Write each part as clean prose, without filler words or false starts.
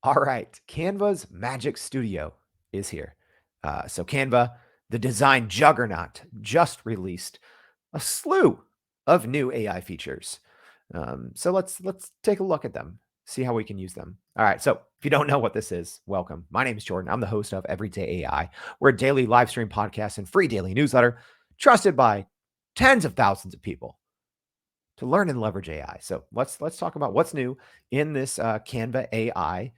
All right, Canva's Magic Studio is here. So Canva, the design juggernaut, just released a slew of new AI features. So let's take a look at them, see how we can use them. All right. So if you don't know what this is, welcome. My name is Jordan. I'm the host of Everyday AI. We're a daily live stream podcast and free daily newsletter trusted by tens of thousands of people to learn and leverage AI. So let's talk about what's new in this Canva AI,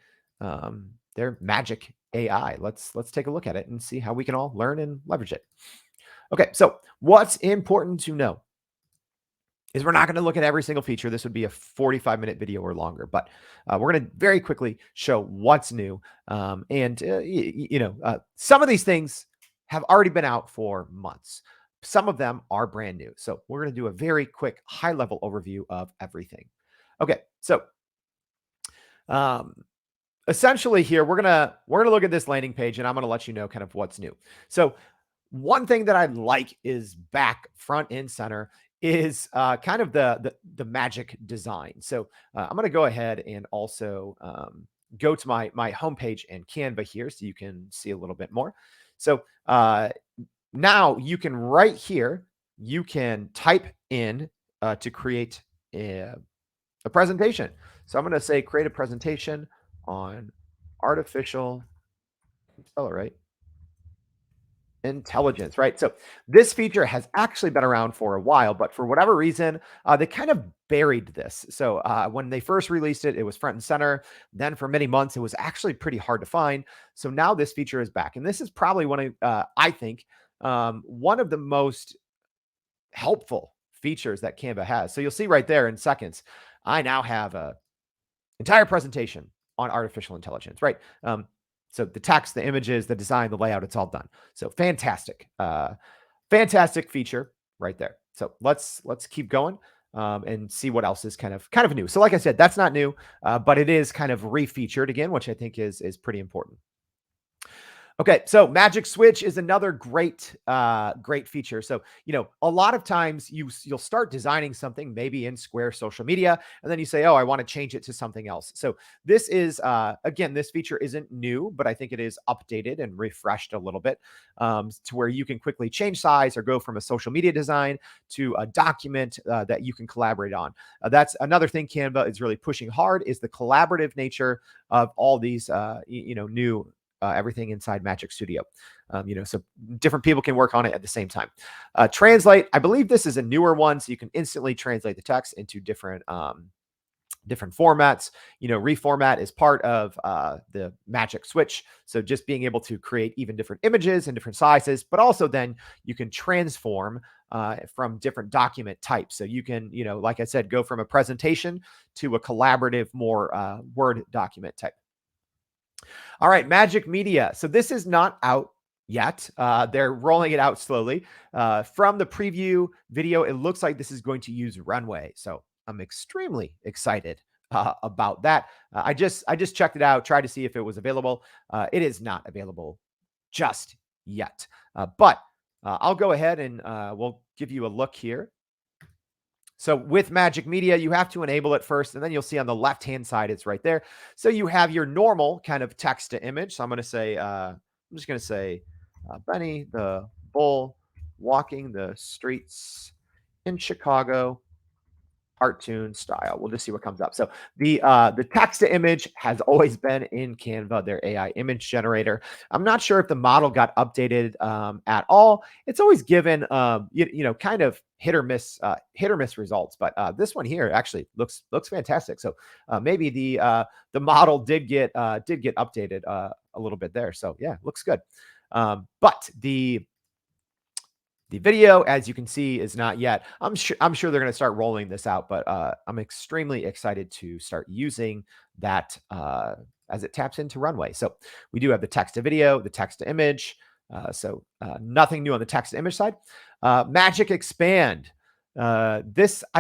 their Magic AI. Let's take a look at it and see how we can all learn and leverage it. Okay, so what's important to know is we're not going to look at every single feature. This would be a 45-minute video or longer, but we're going to very quickly show what's new. Some of these things have already been out for months. Some of them are brand new. So we're going to do a very quick high-level overview of everything. Okay, so essentially here we're gonna look at this landing page, and I'm gonna let you know kind of what's new. So one thing that I like is back front and center is kind of the magic design. So I'm going to go ahead and also go to my homepage and Canva here so you can see a little bit more. So now you can right here, you can type in to create a presentation. So I'm going to say create a presentation on artificial, spell it right, intelligence, right? So this feature has actually been around for a while, but for whatever reason, they kind of buried this. So when they first released it, it was front and center. Then for many months, it was actually pretty hard to find. So now this feature is back. And this is probably one of, I think, one of the most helpful features that Canva has. So you'll see right there in seconds, I now have a entire presentation on artificial intelligence, right? So the text, the images, the design, the layout, it's all done. So fantastic, fantastic feature right there. So let's keep going and see what else is kind of new. So like I said, that's not new, but it is kind of refeatured again, which I think is pretty important. Okay, so Magic Switch is another great feature. So, a lot of times you'll start designing something maybe in Square social media, and then you say, "Oh, I want to change it to something else." So this is again, this feature isn't new, but I think it is updated and refreshed a little bit to where you can quickly change size or go from a social media design to a document that you can collaborate on. That's another thing Canva is really pushing hard is the collaborative nature of all these new everything inside Magic Studio. So different people can work on it at the same time. Translate, I believe this is a newer one, so you can instantly translate the text into different formats. Reformat is part of the Magic Switch. So just being able to create even different images and different sizes, but also then you can transform from different document types. So you can, like I said, go from a presentation to a collaborative, more Word document type. All right, Magic Media. So this is not out yet. They're rolling it out slowly. From the preview video, it looks like this is going to use Runway. So I'm extremely excited about that. I just checked it out, tried to see if it was available. It is not available just yet. But I'll go ahead and we'll give you a look here. So with Magic Media, you have to enable it first, and then you'll see on the left-hand side, it's right there. So you have your normal kind of text to image. So I'm going to say, I'm just going to say, Benny the Bull walking the streets in Chicago, cartoon style. We'll just see what comes up. So the text to image has always been in Canva, their AI image generator. I'm not sure if the model got updated at all. It's always given kind of hit or miss results, but this one here actually looks fantastic. So maybe the model did get updated a little bit there. So yeah, looks good. But the video, as you can see, is not yet. I'm sure they're going to start rolling this out, but I'm extremely excited to start using that as it taps into Runway. So we do have the text to video, the text to image. So nothing new on the text to image side. Magic Expand. I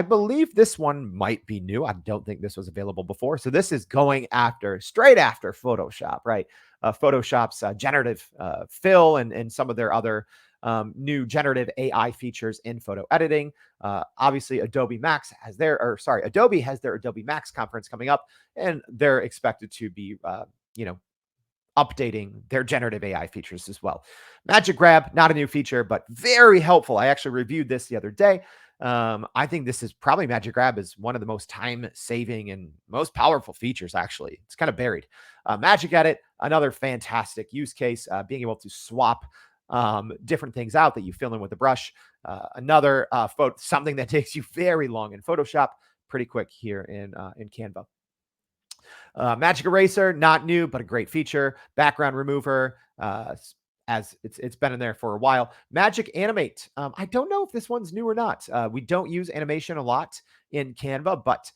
believe this one might be new. I don't think this was available before. So this is going straight after Photoshop, right? Photoshop's generative fill and some of their other new generative AI features in photo editing. Obviously, Adobe has their Adobe Max conference coming up, and they're expected to be, you know, updating their generative AI features as well. Magic Grab, not a new feature, but very helpful. I actually reviewed this the other day. I think this is probably Magic Grab is one of the most time saving and most powerful features, actually. It's kind of buried. Magic Edit, another fantastic use case, being able to swap different things out that you fill in with a brush. Another something that takes you very long in Photoshop, pretty quick here in Canva. Magic Eraser, not new, but a great feature. Background remover, as it's been in there for a while. Magic Animate. I don't know if this one's new or not. We don't use animation a lot in Canva, but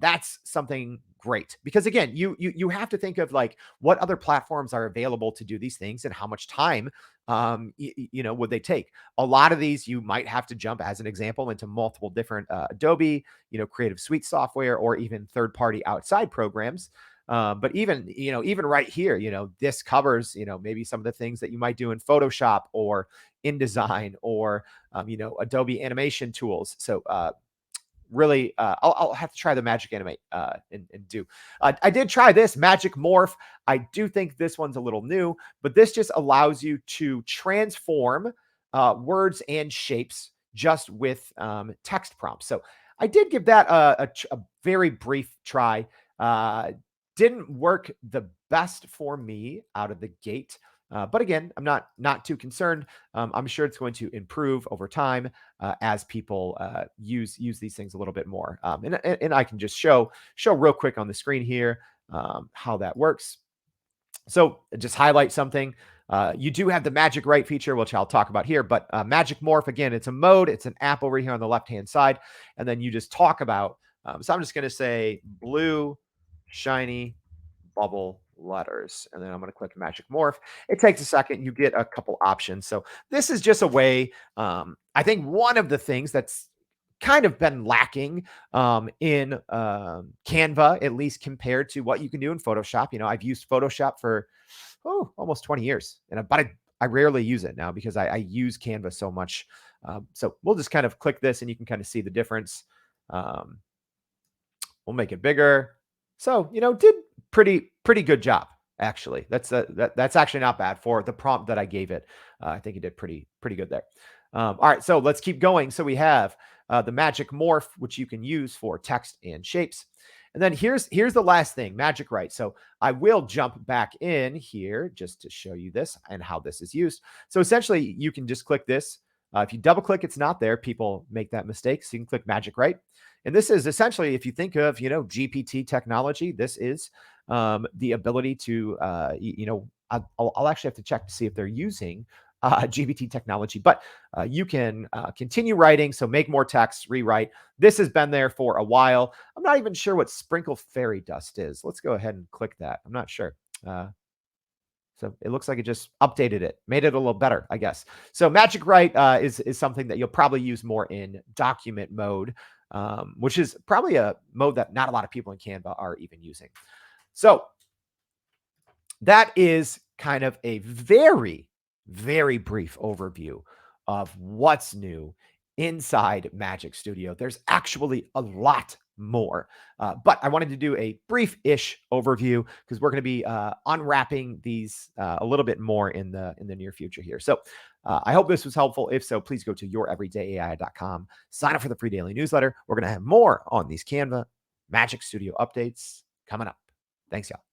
that's something great because again, you have to think of like what other platforms are available to do these things and how much time would they take. A lot of these you might have to jump, as an example, into multiple different Adobe, Creative Suite software, or even third-party outside programs. But even right here, this covers, maybe some of the things that you might do in Photoshop or InDesign or, Adobe animation tools. So really, I'll have to try the Magic Animate and do. I did try this Magic Morph. I do think this one's a little new, but this just allows you to transform words and shapes just with text prompts. So I did give that a very brief try. Didn't work the best for me out of the gate. But again, I'm not too concerned. I'm sure it's going to improve over time as people use these things a little bit more. And I can just show real quick on the screen here how that works. So just highlight something. You do have the Magic Write feature, which I'll talk about here, but Magic Morph, again, it's a mode. It's an app over here on the left-hand side. And then you just talk about, so I'm just going to say blue, shiny, bubble letters. And then I'm going to click Magic Morph. It takes a second. You get a couple options. So this is just a way. I think one of the things that's kind of been lacking in Canva, at least compared to what you can do in Photoshop. I've used Photoshop for almost 20 years, but I rarely use it now because I use Canva so much. So we'll just kind of click this and you can kind of see the difference. We'll make it bigger. So, did pretty good job, actually. That's actually not bad for the prompt that I gave it. I think it did pretty good there. All right, so let's keep going. So we have the Magic Morph, which you can use for text and shapes. And then here's the last thing, Magic Write. So I will jump back in here just to show you this and how this is used. So essentially, you can just click this. If you double click, it's not there. People make that mistake. So you can click Magic Write. And this is essentially, if you think of, GPT technology, this is the ability to, I'll actually have to check to see if they're using GPT technology, but you can continue writing. So make more text, rewrite. This has been there for a while. I'm not even sure what Sprinkle Fairy Dust is. Let's go ahead and click that. I'm not sure. So it looks like it just updated it, made it a little better, I guess. So Magic Write is something that you'll probably use more in document mode, which is probably a mode that not a lot of people in Canva are even using. So that is kind of a very, very brief overview of what's new inside Magic Studio. There's actually a lot more, but I wanted to do a brief-ish overview because we're going to be unwrapping these a little bit more in the near future here. So I hope this was helpful. If so, please go to youreverydayai.com, sign up for the free daily newsletter. We're going to have more on these Canva Magic Studio updates coming up. Thanks, y'all.